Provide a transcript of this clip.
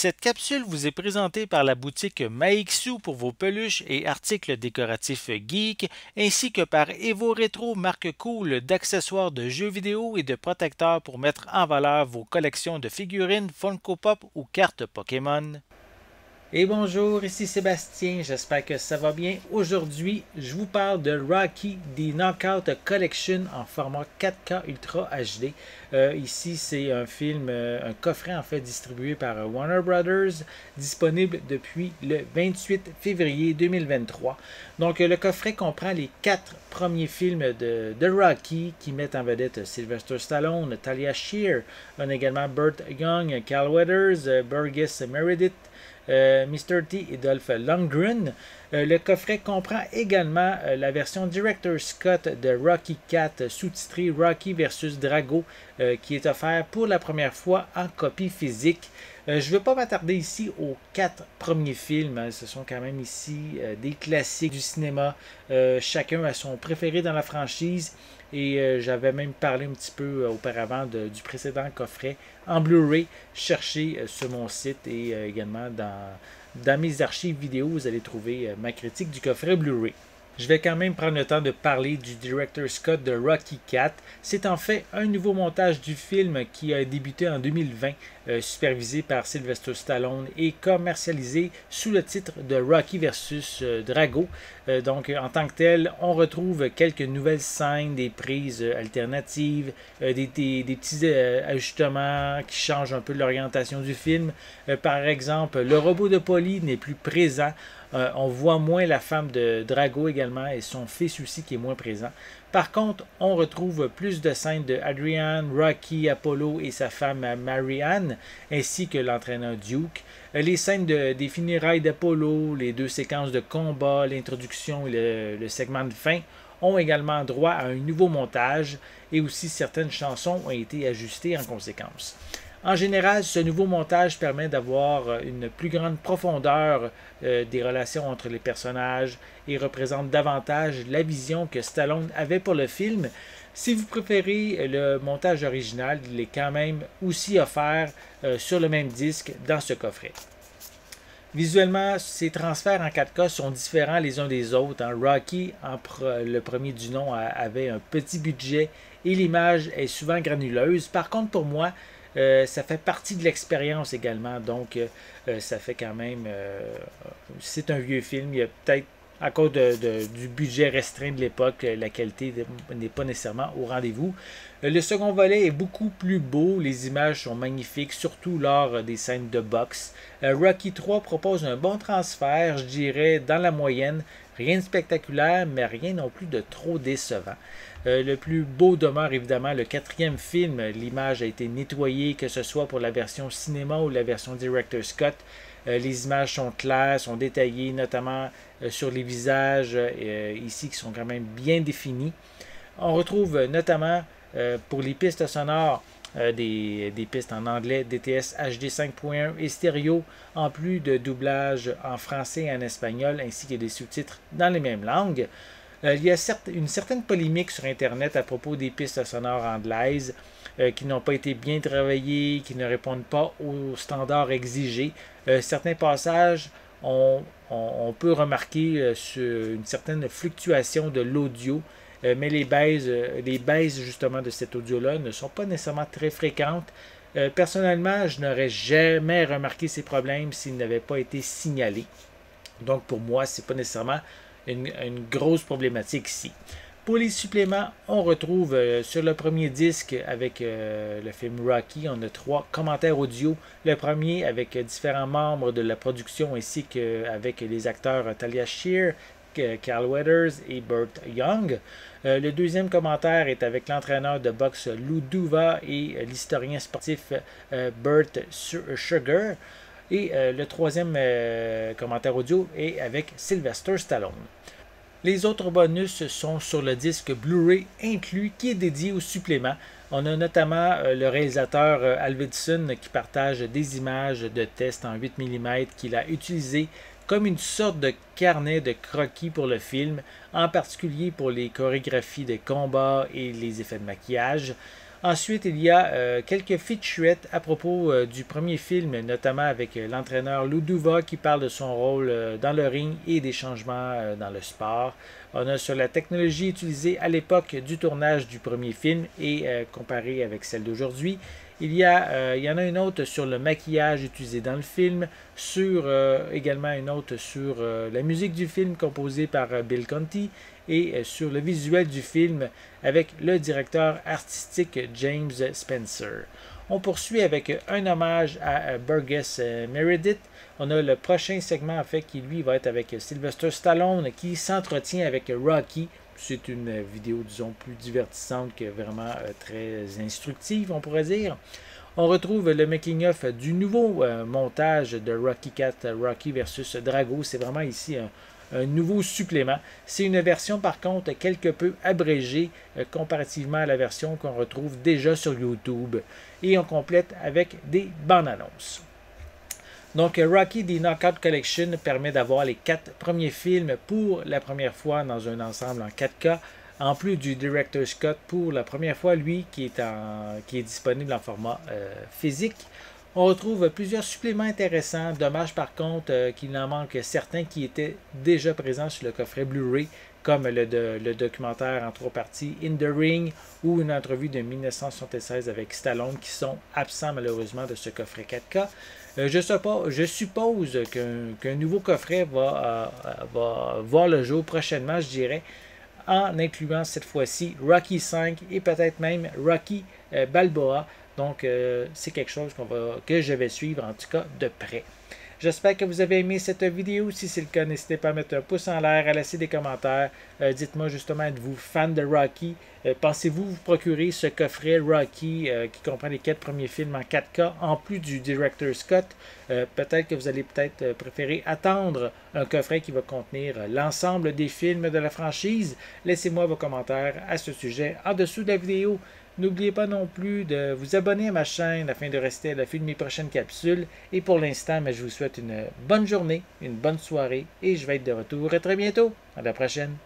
Cette capsule vous est présentée par la boutique Maixu pour vos peluches et articles décoratifs geek, ainsi que par Evo Retro, marque cool d'accessoires de jeux vidéo et de protecteurs pour mettre en valeur vos collections de figurines, Funko Pop ou cartes Pokémon. Et bonjour, ici Sébastien, j'espère que ça va bien. Aujourd'hui, je vous parle de Rocky The Knockout Collection en format 4K Ultra HD. Ici, c'est un film, un coffret en fait distribué par Warner Brothers, disponible depuis le 28 février 2023. Donc, le coffret comprend les 4 premiers films de Rocky qui mettent en vedette Sylvester Stallone, Talia Shire, on a également Burt Young, Carl Weathers, Burgess Meredith, Mr. T et Dolph Lundgren. Le coffret comprend également la version Director's Cut de Rocky IV, sous-titrée Rocky vs Drago, qui est offert pour la première fois en copie physique. Je ne veux pas m'attarder ici aux 4 premiers films. Ce sont quand même ici des classiques du cinéma. Chacun a son préféré dans la franchise. Et j'avais même parlé un petit peu auparavant du précédent coffret en Blu-ray. Cherchez sur mon site et également dans mes archives vidéo, vous allez trouver ma critique du coffret Blu-ray. Je vais quand même prendre le temps de parler du Director's Cut de Rocky IV. C'est en fait un nouveau montage du film qui a débuté en 2020, supervisé par Sylvester Stallone et commercialisé sous le titre de Rocky vs Drago. Donc, en tant que tel, on retrouve quelques nouvelles scènes, des prises alternatives, des petits ajustements qui changent un peu l'orientation du film. Par exemple, le robot de Polly n'est plus présent. On voit moins la femme de Drago également et son fils aussi qui est moins présent. Par contre, on retrouve plus de scènes de Adrian, Rocky, Apollo et sa femme Marianne, ainsi que l'entraîneur Duke. Les scènes des funérailles d'Apollo, les 2 séquences de combat, l'introduction et le segment de fin ont également droit à un nouveau montage et aussi certaines chansons ont été ajustées en conséquence. En général, ce nouveau montage permet d'avoir une plus grande profondeur des relations entre les personnages et représente davantage la vision que Stallone avait pour le film. Si vous préférez le montage original, il est quand même aussi offert sur le même disque dans ce coffret. Visuellement, ces transferts en 4K sont différents les uns des autres. Rocky, le premier du nom, avait un petit budget et l'image est souvent granuleuse. Par contre, pour moi, ça fait partie de l'expérience également, donc ça fait quand même... c'est un vieux film, il y a peut-être, à cause du budget restreint de l'époque, la qualité n'est pas nécessairement au rendez-vous. Le second volet est beaucoup plus beau, les images sont magnifiques, surtout lors des scènes de boxe. Rocky 3 propose un bon transfert, je dirais, dans la moyenne. Rien de spectaculaire, mais rien non plus de trop décevant. Le plus beau demeure évidemment le 4e film. L'image a été nettoyée, que ce soit pour la version cinéma ou la version Director's Cut. Les images sont claires, sont détaillées, notamment sur les visages ici qui sont quand même bien définis. On retrouve notamment pour les pistes sonores des pistes en anglais, DTS HD 5.1 et stéréo, en plus de doublage en français et en espagnol, ainsi que des sous-titres dans les mêmes langues. Il y a une certaine polémique sur Internet à propos des pistes sonores anglaises qui n'ont pas été bien travaillées, qui ne répondent pas aux standards exigés. Certains passages, on peut remarquer une certaine fluctuation de l'audio, mais les baisses justement de cet audio-là ne sont pas nécessairement très fréquentes. Personnellement, je n'aurais jamais remarqué ces problèmes s'ils n'avaient pas été signalés. Donc pour moi, ce n'est pas nécessairement une grosse problématique ici. Pour les suppléments, on retrouve sur le premier disque avec le film Rocky, on a 3 commentaires audio. Le premier avec différents membres de la production ainsi qu'avec les acteurs Talia Shire, Carl Weathers et Burt Young. Le deuxième commentaire est avec l'entraîneur de boxe Lou Duva et l'historien sportif Burt Sugar. Et le troisième commentaire audio est avec Sylvester Stallone. Les autres bonus sont sur le disque Blu-ray inclus qui est dédié aux suppléments. On a notamment le réalisateur Alvidson qui partage des images de tests en 8 mm qu'il a utilisées comme une sorte de carnet de croquis pour le film, en particulier pour les chorégraphies de combat et les effets de maquillage. Ensuite, il y a quelques featurettes à propos du premier film, notamment avec l'entraîneur Lou Duva qui parle de son rôle dans le ring et des changements dans le sport. On a sur la technologie utilisée à l'époque du tournage du premier film et comparée avec celle d'aujourd'hui. Il y en a une autre sur le maquillage utilisé dans le film, sur également une autre sur la musique du film composée par Bill Conti et sur le visuel du film avec le directeur artistique James Spencer. On poursuit avec un hommage à Burgess Meredith. On a le prochain segment en fait qui lui va être avec Sylvester Stallone qui s'entretient avec Rocky. C'est une vidéo, disons, plus divertissante que vraiment très instructive, on pourrait dire. On retrouve le making-of du nouveau montage de Rocky 4, Rocky versus Drago. C'est vraiment ici un nouveau supplément. C'est une version par contre quelque peu abrégée comparativement à la version qu'on retrouve déjà sur YouTube. Et on complète avec des bandes annonces. Donc, Rocky The Knockout Collection permet d'avoir les 4 premiers films pour la première fois dans un ensemble en 4K, en plus du Director's Cut pour la première fois, lui, qui est disponible en format physique. On retrouve plusieurs suppléments intéressants. Dommage par contre qu'il en manque certains qui étaient déjà présents sur le coffret Blu-ray, comme le documentaire en 3 parties In the Ring ou une entrevue de 1976 avec Stallone qui sont absents malheureusement de ce coffret 4K. Je suppose qu'un nouveau coffret va voir le jour prochainement, je dirais, en incluant cette fois-ci Rocky 5 et peut-être même Rocky Balboa. Donc, c'est quelque chose que je vais suivre en tout cas de près. J'espère que vous avez aimé cette vidéo. Si c'est le cas, n'hésitez pas à mettre un pouce en l'air, à laisser des commentaires. Dites-moi justement, êtes-vous fan de Rocky? Pensez-vous vous procurer ce coffret Rocky qui comprend les 4 premiers films en 4K, en plus du Director's Cut? Peut-être que vous allez préférer attendre un coffret qui va contenir l'ensemble des films de la franchise. Laissez-moi vos commentaires à ce sujet en dessous de la vidéo. N'oubliez pas non plus de vous abonner à ma chaîne afin de rester à l'affût de mes prochaines capsules. Et pour l'instant, je vous souhaite une bonne journée, une bonne soirée et je vais être de retour très bientôt. À la prochaine.